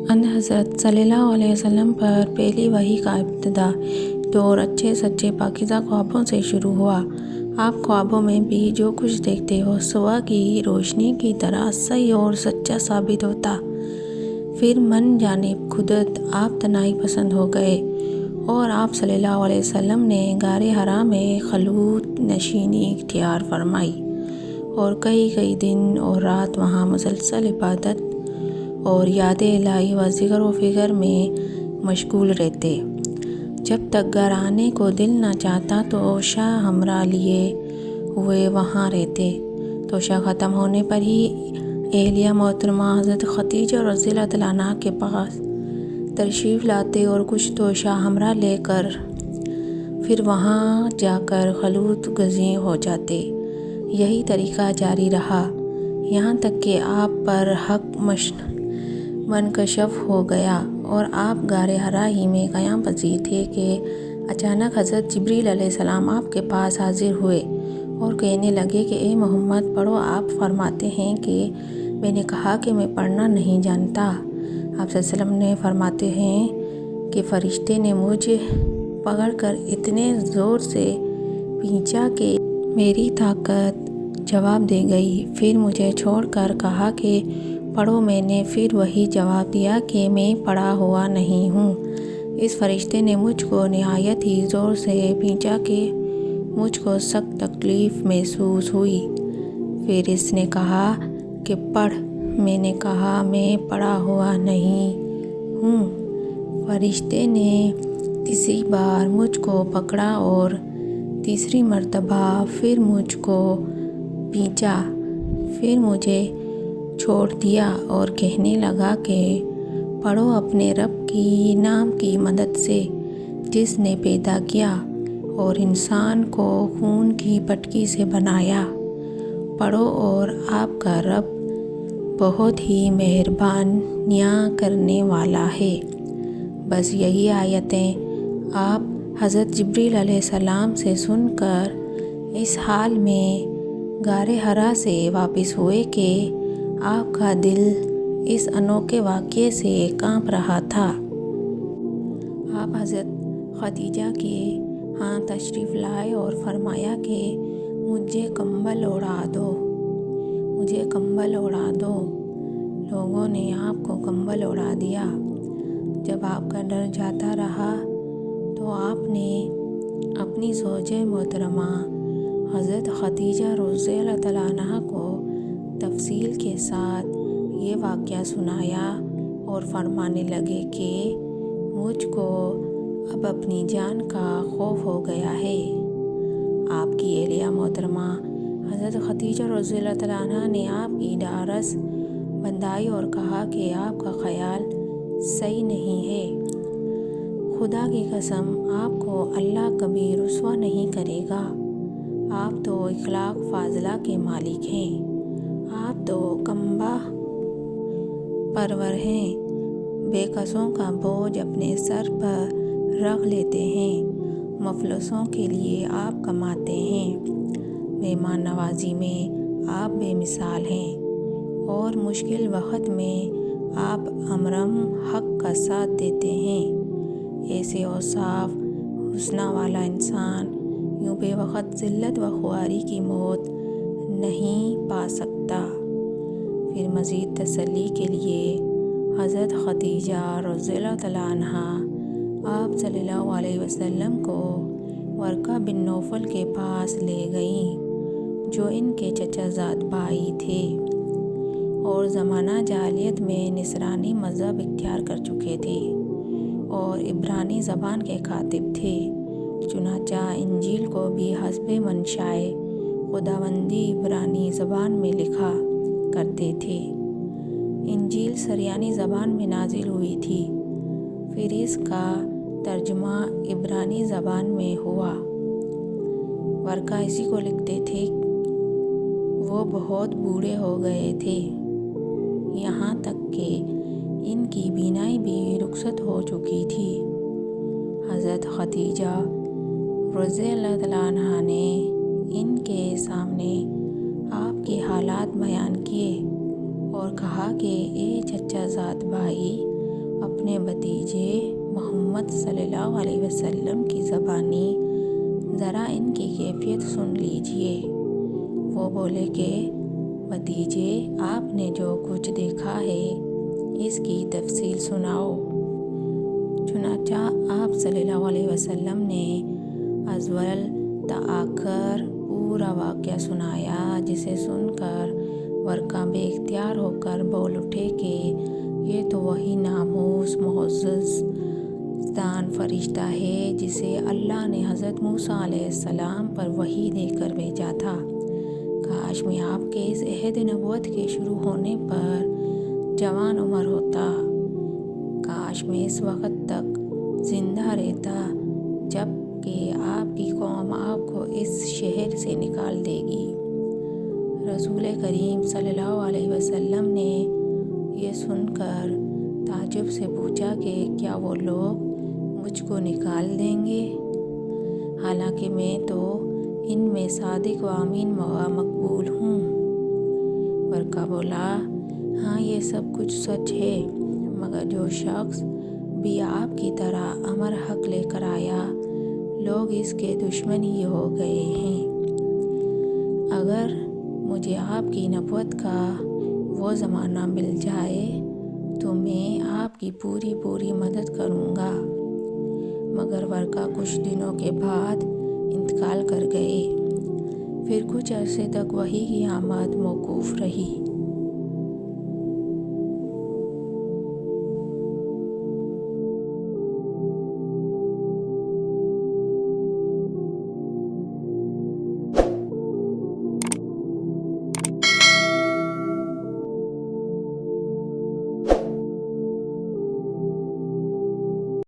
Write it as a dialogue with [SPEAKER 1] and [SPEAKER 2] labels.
[SPEAKER 1] ان حضرت صلی اللہ علیہ وسلم پر پہلی وحی کا ابتدا دور اچھے سچے پاکیزہ خوابوں سے شروع ہوا۔ آپ خوابوں میں بھی جو کچھ دیکھتے ہو صبح کی روشنی کی طرح صحیح اور سچا ثابت ہوتا۔ پھر من جانب خودت آپ تنہائی پسند ہو گئے اور آپ صلی اللہ علیہ وسلم نے غار حرا میں خلوت نشینی اختیار فرمائی اور کئی دن اور رات وہاں مسلسل عبادت اور یاد الہی و ذکر و فکر میں مشغول رہتے۔ جب تک گھر آنے کو دل نہ چاہتا تو شاہ ہمراہ لیے ہوئے وہاں رہتے۔ تو شاہ ختم ہونے پر ہی اہلیہ محترمہ حضرت خدیجہ رضی اللہ تعالیٰ عنہا کے پاس تشریف لاتے اور کچھ تو شاہ ہمراہ لے کر پھر وہاں جا کر خلوت گزین ہو جاتے۔ یہی طریقہ جاری رہا یہاں تک کہ آپ پر حق منکشف ہو گیا اور آپ غار حرا ہی میں قیام پذیر تھے کہ اچانک حضرت جبریل علیہ السلام آپ کے پاس حاضر ہوئے اور کہنے لگے کہ اے محمد پڑھو۔ آپ فرماتے ہیں کہ میں نے کہا کہ میں پڑھنا نہیں جانتا۔ آپ صلی اللہ علیہ وسلم نے فرماتے ہیں کہ فرشتے نے مجھے پکڑ کر اتنے زور سے کھینچا کہ میری طاقت جواب دے گئی، پھر مجھے چھوڑ کر کہا کہ پڑھو۔ میں نے پھر وہی جواب دیا کہ میں پڑھا ہوا نہیں ہوں۔ اس فرشتے نے مجھ کو نہایت ہی زور سے کھینچا کہ مجھ کو سخت تکلیف محسوس ہوئی۔ پھر اس نے کہا کہ پڑھ۔ میں نے کہا میں پڑھا ہوا نہیں ہوں۔ فرشتے نے تیسری بار مجھ کو پکڑا اور تیسری مرتبہ پھر مجھ کو کھینچا، پھر مجھے چھوڑ دیا اور کہنے لگا کہ پڑھو اپنے رب کی نام کی مدد سے جس نے پیدا کیا اور انسان کو خون کی پٹکی سے بنایا۔ پڑھو اور آپ کا رب بہت ہی مہربانیاں کرنے والا ہے۔ بس یہی آیتیں آپ حضرت جبریل علیہ السلام سے سن کر اس حال میں غار حرا سے واپس ہوئے کہ آپ کا دل اس انوکھے واقعے سے کانپ رہا تھا۔ آپ حضرت خدیجہ کے ہاں تشریف لائے اور فرمایا کہ مجھے کمبل اوڑھا دو، مجھے کمبل اوڑھا دو۔ لوگوں نے آپ کو کمبل اوڑھا دیا۔ جب آپ کا ڈر جاتا رہا تو آپ نے اپنی زوجہ محترمہ حضرت خدیجہ رضی اللہ تعالیٰ عنہا کو تفصیل کے ساتھ یہ واقعہ سنایا اور فرمانے لگے کہ مجھ کو اب اپنی جان کا خوف ہو گیا ہے۔ آپ کی اہلیہ محترمہ حضرت خدیجہ رضی اللہ تعالیٰ عنہا نے آپ کی ڈھارس بندھائی اور کہا کہ آپ کا خیال صحیح نہیں ہے۔ خدا کی قسم آپ کو اللہ کبھی رسوا نہیں کرے گا۔ آپ تو اخلاق فاضلہ کے مالک ہیں۔ آپ تو کعبہ پرور ہیں، بے کسوں کا بوجھ اپنے سر پر رکھ لیتے ہیں، مفلسوں کے لیے آپ کماتے ہیں، مہمان نوازی میں آپ بے مثال ہیں اور مشکل وقت میں آپ امرم حق کا ساتھ دیتے ہیں۔ ایسے اوصاف حسنہ والا انسان یوں بے وقت ذلت و خواری کی موت نہیں پا سکتا۔ پھر مزید تسلی کے لیے حضرت خدیجہ رضی اللہ تعالیٰ عنہا آپ صلی اللہ علیہ وسلم کو ورقہ بن نوفل کے پاس لے گئیں جو ان کے چچا زاد بھائی تھے اور زمانہ جاہلیت میں نصرانی مذہب اختیار کر چکے تھے اور عبرانی زبان کے کاتب تھے۔ چنانچہ انجیل کو بھی حسب منشائے خداوندی عبرانی زبان میں لکھا کرتے تھے۔ انجیل سریانی زبان میں نازل ہوئی تھی، پھر اس کا ترجمہ عبرانی زبان میں ہوا۔ ورقہ اسی کو لکھتے تھے۔ وہ بہت بوڑھے ہو گئے تھے، یہاں تک کہ ان کی بینائی بھی رخصت ہو چکی تھی۔ حضرت خدیجہ رضی اللہ تعالیٰ عنہا نے ان کے سامنے آپ کے حالات بیان کیے اور کہا کہ اے چچا زاد بھائی، اپنے بھتیجے محمد صلی اللہ علیہ وسلم کی زبانی ذرا ان کی کیفیت سن لیجئے۔ وہ بولے کہ بھتیجے، آپ نے جو کچھ دیکھا ہے اس کی تفصیل سناؤ۔ چنانچہ آپ صلی اللہ علیہ وسلم نے اول تآخر پورا واقعہ سنایا، جسے سن کر ورقہ بے اختیار ہو کر بول اٹھے کہ یہ تو وہی ناموس معزز دان فرشتہ ہے جسے اللہ نے حضرت موسیٰ علیہ السلام پر وحی دے کر بھیجا تھا۔ کاش میں آپ کے اس عہد نبوت کے شروع ہونے پر جوان عمر ہوتا۔ کاش میں اس وقت تک زندہ رہتا جب کہ آپ کی قوم آپ کو اس شہر سے نکال دے گی۔ رسول کریم صلی اللہ علیہ وسلم نے یہ سن کر تعجب سے پوچھا کہ کیا وہ لوگ مجھ کو نکال دیں گے، حالانکہ میں تو ان میں صادق و امین و مقبول ہوں؟ ورقہ بولا، ہاں یہ سب کچھ سچ ہے، مگر جو شخص بھی آپ کی طرح امر حق لے کر آیا، لوگ اس کے دشمن ہی ہو گئے ہیں۔ اگر مجھے آپ کی نبوت کا وہ زمانہ مل جائے تو میں آپ کی پوری مدد کروں گا۔ مگر ورقہ کچھ دنوں کے بعد انتقال کر گئے۔ پھر کچھ عرصے تک وحی کی آمد موقوف رہی۔